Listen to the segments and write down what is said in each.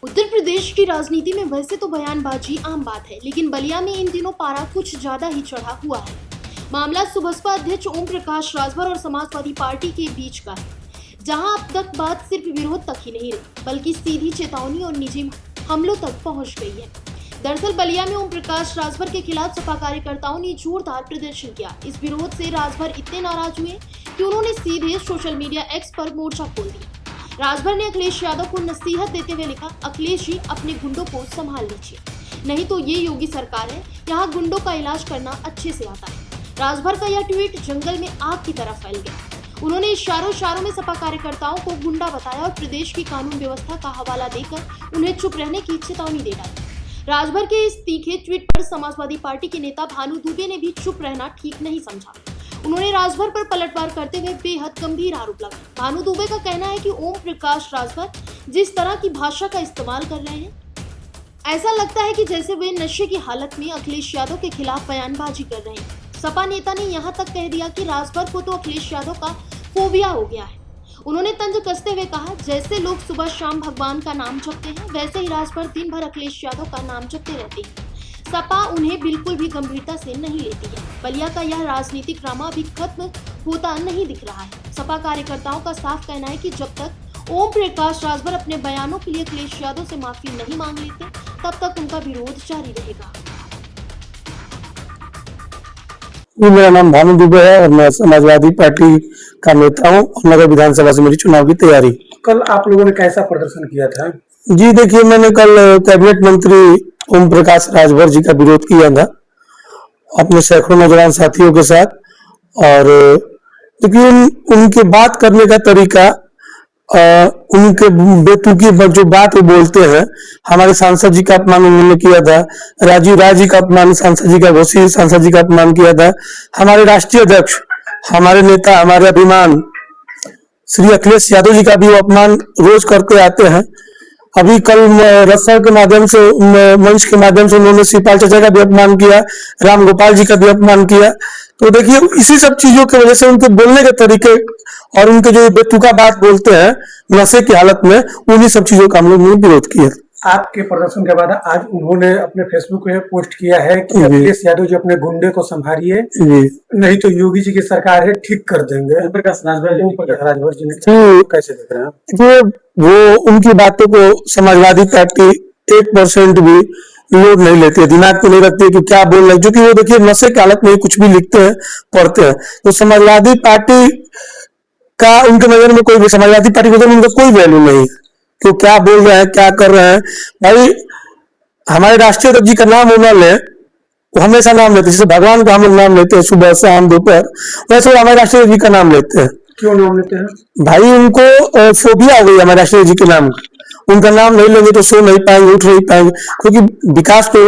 उत्तर प्रदेश की राजनीति में वैसे तो बयानबाजी आम बात है, लेकिन बलिया में इन दिनों पारा कुछ ज्यादा ही चढ़ा हुआ है। मामला सुबसपा अध्यक्ष ओम प्रकाश राजभर और समाजवादी पार्टी के बीच का है, जहां अब तक बात सिर्फ विरोध तक ही नहीं रही, बल्कि सीधी चेतावनी और निजी हमलों तक पहुंच गई है। दरअसल बलिया में ओम प्रकाश राजभर के खिलाफ सपा कार्यकर्ताओं ने जोरदार प्रदर्शन किया। इस विरोध से राजभर इतने नाराज हुए कि उन्होंने सीधे सोशल मीडिया एक्स पर मोर्चा खोल दिया। राजभर ने अखिलेश यादव को नसीहत देते हुए लिखा, अखिलेश जी अपने गुंडों को संभाल लीजिए, नहीं तो ये योगी सरकार है, यहाँ गुंडों का इलाज करना अच्छे से आता है। राजभर का यह ट्वीट जंगल में आग की तरह फैल गया। उन्होंने इशारों में सपा कार्यकर्ताओं को गुंडा बताया और प्रदेश की कानून व्यवस्था का हवाला देकर उन्हें चुप रहने की चेतावनी दे डाली। राजभर के इस तीखे ट्वीट पर समाजवादी पार्टी के नेता भानु दुबे ने भी चुप रहना ठीक नहीं समझा। उन्होंने राजभर पर पलटवार करते हुए बेहद गंभीर आरोप लगाए। भानु दुबे का कहना है कि ओम प्रकाश राजभर जिस तरह की भाषा का इस्तेमाल कर रहे हैं, ऐसा लगता है कि जैसे वे नशे की हालत में अखिलेश यादव के खिलाफ बयानबाजी कर रहे हैं। सपा नेता ने यहाँ तक कह दिया कि राजभर को तो अखिलेश यादव का फोबिया हो गया है। उन्होंने तंज कसते हुए कहा, जैसे लोग सुबह शाम भगवान का नाम जपते हैं, वैसे ही राजभर दिन भर अखिलेश यादव का नाम जपते रहते हैं। सपा उन्हें बिल्कुल भी गंभीरता से नहीं लेती है। बलिया का यह राजनीतिक ड्रामा अभी खत्म होता नहीं दिख रहा है। सपा कार्यकर्ताओं का साफ कहना है कि जब तक ओम प्रकाश राजभर अपने बयानों के लिए अखिलेश यादव से माफी नहीं मांग लेते, तब तक उनका विरोध जारी रहेगा। मेरा नाम भानु दुबे है और मैं समाजवादी पार्टी का नेता हूँ। नगर विधानसभा से मेरी चुनाव की तैयारी। कल आप लोगों ने कैसा प्रदर्शन किया था? जी देखिए, मैंने कल कैबिनेट मंत्री ओम प्रकाश राजभर जी का विरोध किया था अपने सैकड़ों नौजवान साथियों के साथ। और देखिए उनके बात करने का तरीका, उनके बेतुकी जो बात वो बोलते हैं, हमारे सांसद जी का अपमान उन्होंने किया था, राजीव राय जी का अपमान, सांसद जी का घोषी सांसद जी का अपमान किया था, हमारे राष्ट्रीय अध्यक्ष, हमारे नेता, हमारे अभिमान श्री अखिलेश यादव जी का भी वो अपमान रोज करते आते हैं। अभी कल रस्सा के माध्यम से, मंच के माध्यम से उन्होंने शिवपाल चाचा का भी अपमान किया, राम गोपाल जी का भी अपमान किया। तो देखिए इसी सब चीजों की वजह से उनके बोलने के तरीके और उनके जो बेतुका बात बोलते हैं नशे की हालत में, उन्हीं सब चीजों का हम लोग ने विरोध किया। आपके प्रदर्शन के बाद आज उन्होंने अपने फेसबुक पे पोस्ट किया है कि अखिलेश यादव जी अपने गुंडे को संभालिए, नहीं तो योगी जी की सरकार है ठीक कर देंगे। ओम प्रकाश राजभर जी ने कैसे देख रहे हैं? वो उनकी बातों को समाजवादी पार्टी 1% भी लोड नहीं लेती है, दिमाग को नहीं रखती है कि क्या बोल रहे हैं, क्योंकि वो देखिए नशे की हालत में कुछ भी लिखते हैं, पढ़ते हैं। तो समाजवादी पार्टी का उनके नजर में कोई भी, समाजवादी पार्टी के नजर में उनका कोई वैल्यू नहीं, तो क्या बोल रहे हैं, क्या कर रहे हैं। भाई हमारे राष्ट्रीय अध्यक्ष जी का नाम उन्होंने वो हमेशा नाम लेते हैं, जैसे भगवान का हम लोग नाम लेते हैं सुबह शाम दोपहर, वैसे वो हमारे राष्ट्रीय अध्यक्ष जी का नाम लेते हैं। क्यों नाम लेते हैं? भाई उनको फोबिया हो गई हमारे राष्ट्रीय जी के नाम। उनका नाम नहीं लेंगे तो सो नहीं पाएंगे, उठ नहीं पाएंगे, क्योंकि विकास तो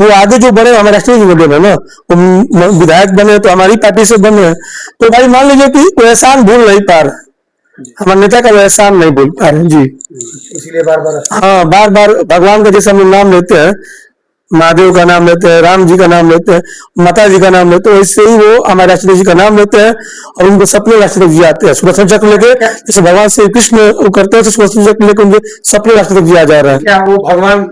वो आगे जो बने हमारे राष्ट्रीय जी में बने ना, वो विधायक बने तो हमारी पार्टी से बने। तो भाई मान लीजिए कि वो एहसान भूल नहीं पा रहे, हमारे नेता का वो एहसान नहीं भूल पा रहे जी, इसलिए बार बार भगवान का जैसे हम नाम लेते हैं, महादेव का नाम लेते हैं, राम जी का नाम लेते हैं, माता जी का नाम लेते हैं, वैसे ही वो हमारे राष्ट्रपति जी का नाम लेते हैं और उनको सपने राष्ट्रपति जी आते हैं। सुदर्शन चक्र लेके जैसे भगवान श्री कृष्ण वो करते हैं, तो सुदर्शन चक्र लेके उनके सपने राष्ट्रपति जी आ जा रहे हैं। क्या वो भगवान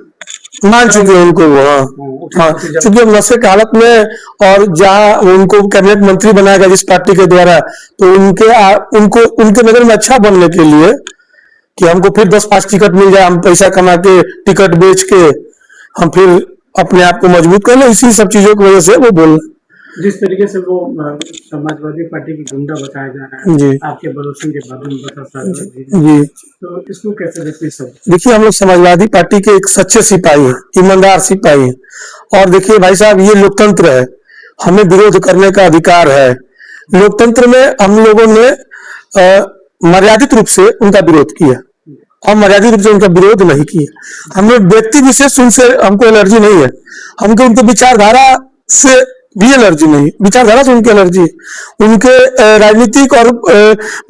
मान चुके हैं उनको? वो हाँ, चूंकि नशे की हालत में और जहाँ उनको कैबिनेट मंत्री बनाया गया जिस पार्टी के द्वारा, तो उनके नजर में अच्छा बनने के लिए कि हमको फिर 10-5 टिकट मिल जाए, हम पैसा कमा के टिकट बेच के हम फिर अपने आप को मजबूत कर ले, इसी सब चीजों की वजह से वो बोल जिस तरीके से वो समाजवादी पार्टी की गुंडा बताया जा रहा है जी, आपके प्रदर्शन के बाद जी, तो इसको कैसे देखते हैं? देखिए हम लोग समाजवादी पार्टी के एक सच्चे सिपाही हैं, ईमानदार सिपाही हैं, और देखिए भाई साहब ये लोकतंत्र है, हमें विरोध करने का अधिकार है। लोकतंत्र में हम लोगों ने मर्यादित रूप से उनका विरोध किया और मर्यादित रूप से उनका विरोध नहीं किया। हम लोग व्यक्ति विशेष उनसे हमको एलर्जी नहीं है, हमको उनके विचारधारा से भी एलर्जी नहीं, विचारधारा से उनकी एलर्जी है, उनके राजनीतिक और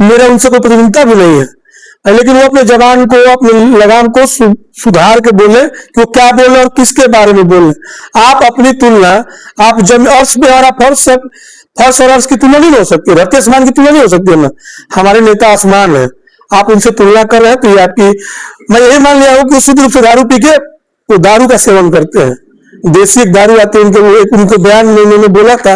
मेरा उनसे कोई प्रतिनिधित्व भी नहीं है, लेकिन वो अपने जबान को, अपने लगाम को सुधार के बोले कि वो क्या बोले और किसके बारे में बोले। आप अपनी तुलना, आप जब अर्श में और फर्श और अर्श की तुलना नहीं हो सकती, रत्ते आसमान की तुलना नहीं हो सकती है ना। हमारे नेता आसमान है, आप उनसे तुलना कर रहे हैं तो ये आपकी, मैं यही मान लिया हूँ कि शुद्ध रूप से दारू पी के वो दारू का सेवन करते हैं। देसी एक दारू आती है, उनके बयान में उन्होंने बोला था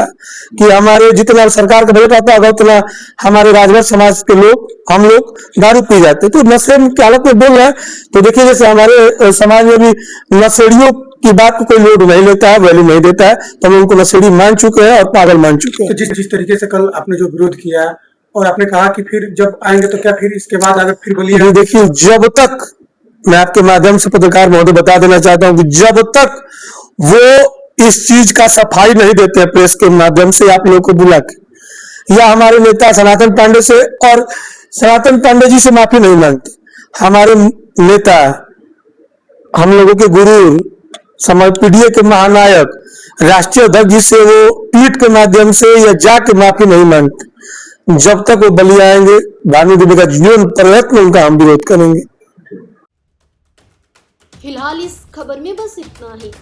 कि हमारे जितना सरकार का बजट आता होगा उतना हमारे राजभर समाज के लोग, हम लोग दारू पी जाते। तो नशे की हालत में बोल रहे हैं। तो देखिए जैसे हमारे समाज में भी नशेड़ियों की बात को कोई लोड नहीं लेता है, वैल्यू नहीं देता है, तो हम उनको नशेड़ी मान चुके हैं और पागल मान चुके हैं। तो जिस तरीके से कल आपने जो विरोध किया और आपने कहा कि फिर जब आएंगे तो क्या फिर इसके बाद अगर फिर बलिया, देखिए जब तक, मैं आपके माध्यम से पत्रकार महोदय बता देना चाहता हूं कि जब तक वो इस चीज का सफाई नहीं देते हैं प्रेस के माध्यम से आप लोगों को बुला के, या हमारे नेता सनातन पांडे से, और सनातन पांडे जी से माफी नहीं मांगते, हमारे नेता, हम लोगों के गुरु, समाज पीढ़ी के महानायक, राष्ट्रीय अध्यक्ष जी से वो ट्वीट के माध्यम से या जाके माफी नहीं मांगते। जब तक वो बलिया आएंगे, भानु दुबे का जीवन प्रयत्न उनका हम विरोध करेंगे। फिलहाल इस खबर में बस इतना ही।